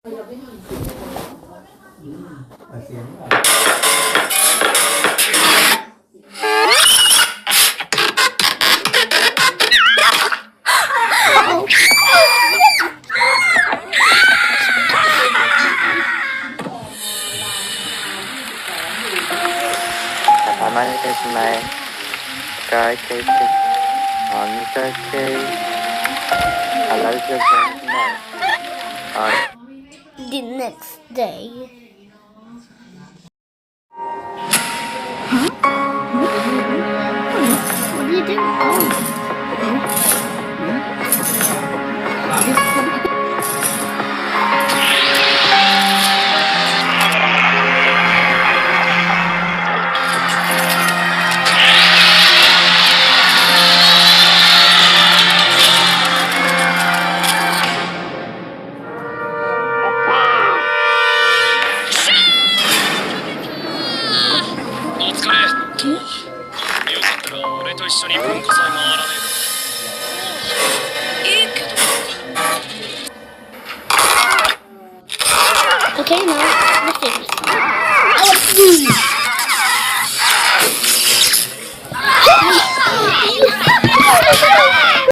เสียงたまにですね、外形的on the case, I like the The next day. What are you doing? Okay, now.